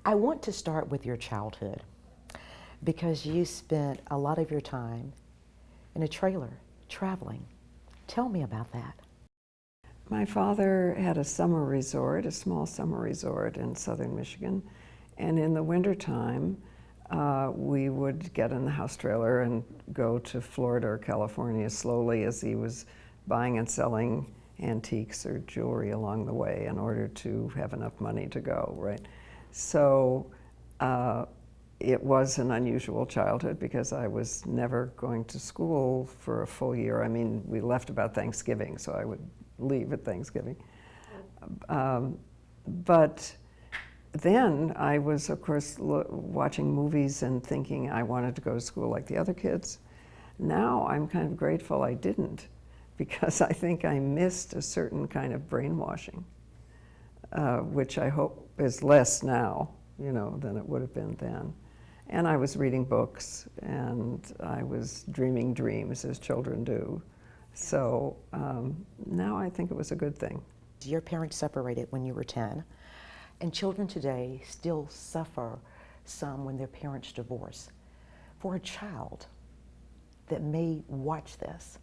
I want to start with your childhood because you spent a lot of your time in a trailer traveling. Tell me about that. My father had a summer resort, a small summer resort in southern Michigan, and in the wintertime, we would get in the house trailer and go to Florida or California slowly as he was buying and selling antiques or jewelry along the way in order to have enough money to go, right? So it was an unusual childhood because I was never going to school for a full year. I mean, we left about Thanksgiving, so I would leave at Thanksgiving. But then I was, of course, watching movies and thinking I wanted to go to school like the other kids. Now I'm kind of grateful I didn't, because I think I missed a certain kind of brainwashing, which I hope is less now, than it would have been then. And I was reading books, and I was dreaming dreams, as children do. So now I think it was a good thing. Your parents separated when you were 10, and children today still suffer some when their parents divorce. For a child that may watch this,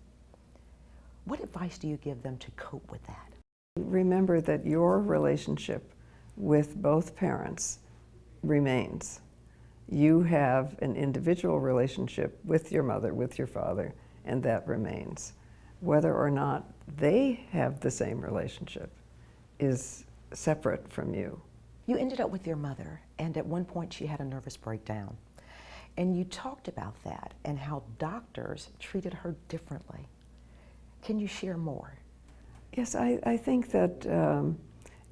what advice do you give them to cope with that? Remember that your relationship with both parents remains. You have an individual relationship with your mother, with your father, and that remains. Whether or not they have the same relationship is separate from you. You ended up with your mother, and at one point she had a nervous breakdown. And you talked about that and how doctors treated her differently. Can you share more? Yes, I think that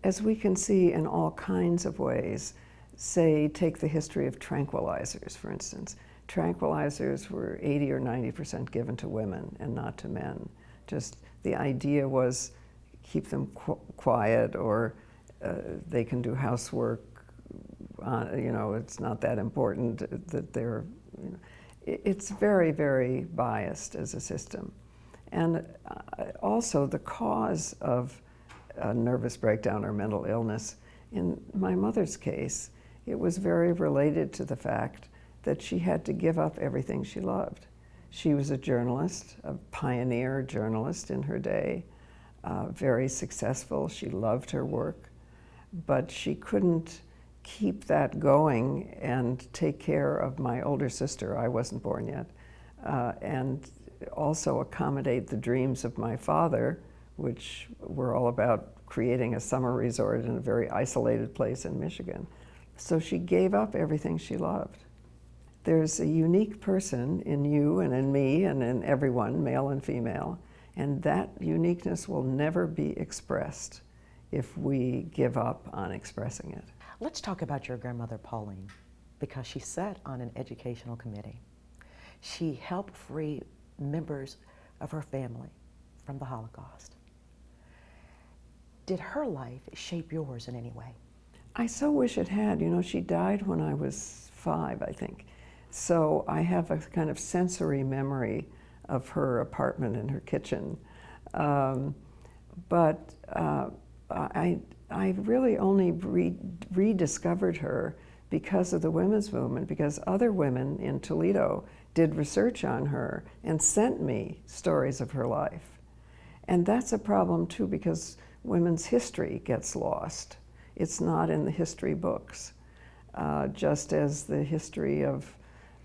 as we can see in all kinds of ways, say, take the history of tranquilizers, for instance. Tranquilizers were 80 or 90% given to women and not to men. Just the idea was keep them quiet, or they can do housework. It's not that important that they're. It's very, very biased as a system, and also the cause of a nervous breakdown or mental illness. In my mother's case, it was very related to the fact that she had to give up everything she loved. She was a journalist, a pioneer journalist in her day, very successful. She loved her work, but she couldn't keep that going and take care of my older sister. I wasn't born yet, and also accommodate the dreams of my father, which were all about creating a summer resort in a very isolated place in Michigan. So she gave up everything she loved. There's a unique person in you and in me and in everyone, male and female, and that uniqueness will never be expressed if we give up on expressing it. Let's talk about your grandmother, Pauline, because she sat on an educational committee. She helped free members of her family from the Holocaust. Did her life shape yours in any way? I so wish it had. She died when I was 5, I think. So I have a kind of sensory memory of her apartment and her kitchen. But I really only rediscovered her because of the women's movement, because other women in Toledo did research on her and sent me stories of her life. And that's a problem too, because women's history gets lost. It's not in the history books, just as the history of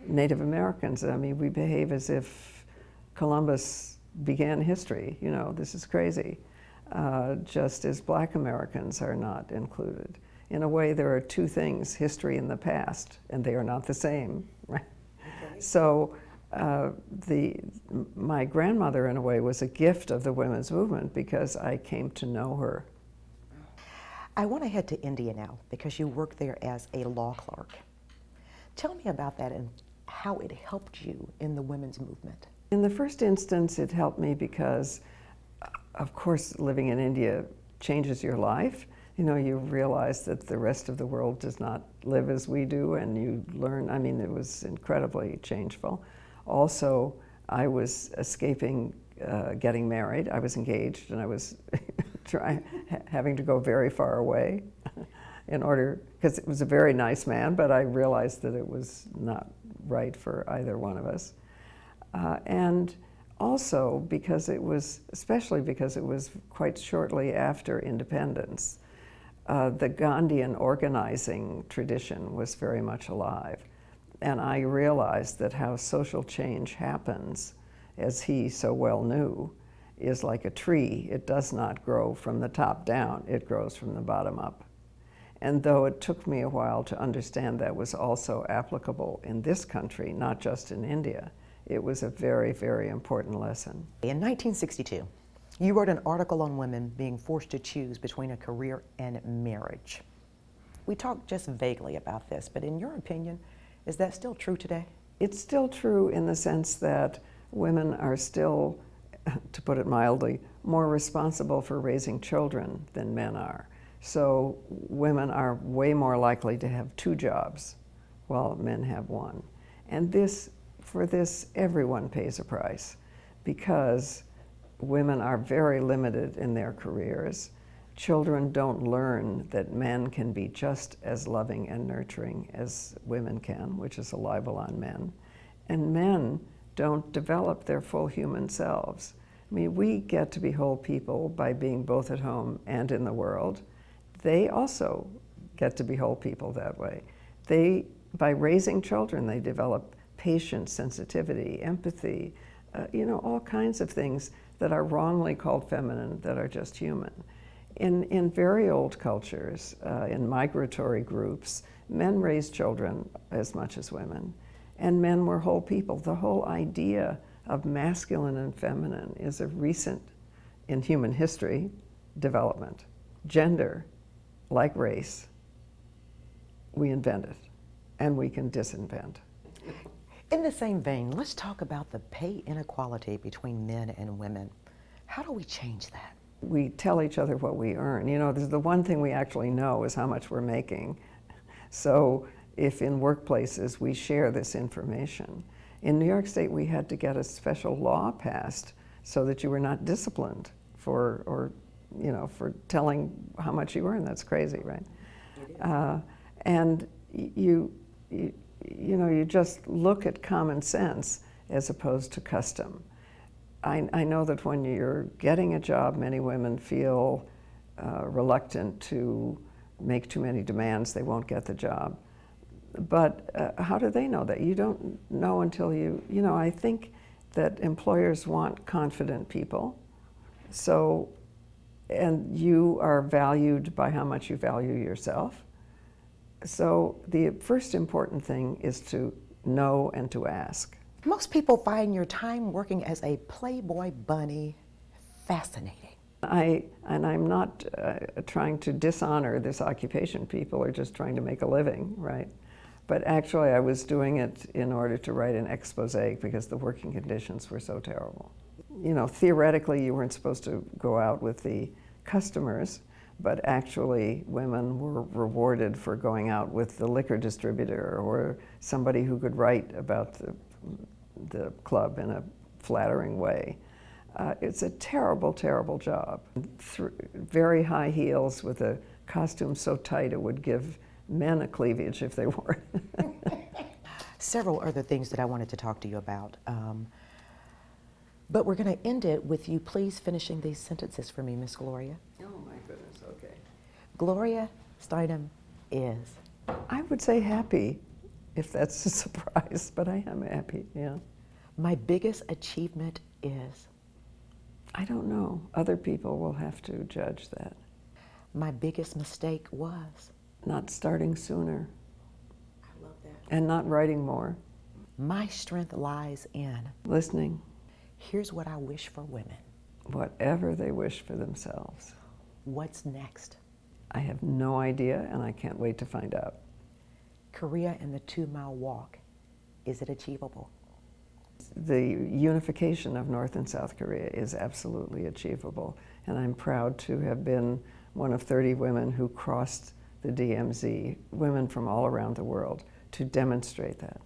Native Americans. I mean, we behave as if Columbus began history. This is crazy. Just as Black Americans are not included. In a way, there are two things, history and the past, and they are not the same, right? Okay. So my grandmother, in a way, was a gift of the women's movement because I came to know her. I want to head to India now because you work there as a law clerk. Tell me about that and how it helped you in the women's movement. In the first instance, it helped me because, of course, living in India changes your life. You realize that the rest of the world does not live as we do, and you learn. I mean, it was incredibly changeful. Also, I was escaping getting married. I was engaged, and I was having to go very far away in order, because it was a very nice man, but I realized that it was not right for either one of us. And also because it was, especially because it was quite shortly after independence, the Gandhian organizing tradition was very much alive. And I realized that how social change happens, as he so well knew, is like a tree. It does not grow from the top down, it grows from the bottom up. And though it took me a while to understand that was also applicable in this country, not just in India, it was a very, very important lesson. In 1962, you wrote an article on women being forced to choose between a career and marriage. We talked just vaguely about this, but in your opinion, is that still true today? It's still true in the sense that women are still, to put it mildly, more responsible for raising children than men are. So women are way more likely to have 2 jobs while men have 1. And for this, everyone pays a price because women are very limited in their careers. Children don't learn that men can be just as loving and nurturing as women can, which is a libel on men. And men don't develop their full human selves. I mean, we get to be whole people by being both at home and in the world. They also get to be whole people that way. By raising children, they develop patience, sensitivity, empathy, all kinds of things that are wrongly called feminine that are just human. In very old cultures, in migratory groups, men raised children as much as women, and men were whole people. The whole idea of masculine and feminine is a recent, in human history, development. Gender, like race, we invented, and we can disinvent. In the same vein, let's talk about the pay inequality between men and women. How do we change that? We tell each other what we earn. The one thing we actually know is how much we're making. So if in workplaces we share this information. In New York State, we had to get a special law passed so that you were not disciplined for telling how much you earn. That's crazy, right? And you just look at common sense as opposed to custom. I know that when you're getting a job, many women feel reluctant to make too many demands. They won't get the job. But how do they know that? You don't know until I think that employers want confident people. And you are valued by how much you value yourself. So the first important thing is to know and to ask. Most people find your time working as a Playboy bunny fascinating. I'm not trying to dishonor this occupation. People are just trying to make a living, right? But actually I was doing it in order to write an expose because the working conditions were so terrible. Theoretically you weren't supposed to go out with the customers, but actually women were rewarded for going out with the liquor distributor or somebody who could write about the club in a flattering way. It's a terrible, terrible job. Very high heels with a costume so tight it would give men a cleavage if they wore it. Several other things that I wanted to talk to you about. But we're going to end it with you please finishing these sentences for me, Miss Gloria. Oh my goodness, okay. Gloria Steinem is? I would say happy, if that's a surprise, but I am happy, yeah. My biggest achievement is? I don't know. Other people will have to judge that. My biggest mistake was? Not starting sooner. I love that. And not writing more. My strength lies in? Listening. Here's what I wish for women. Whatever they wish for themselves. What's next? I have no idea, and I can't wait to find out. Korea and the 2-mile walk, is it achievable? The unification of North and South Korea is absolutely achievable, and I'm proud to have been one of 30 women who crossed the DMZ, women from all around the world, to demonstrate that.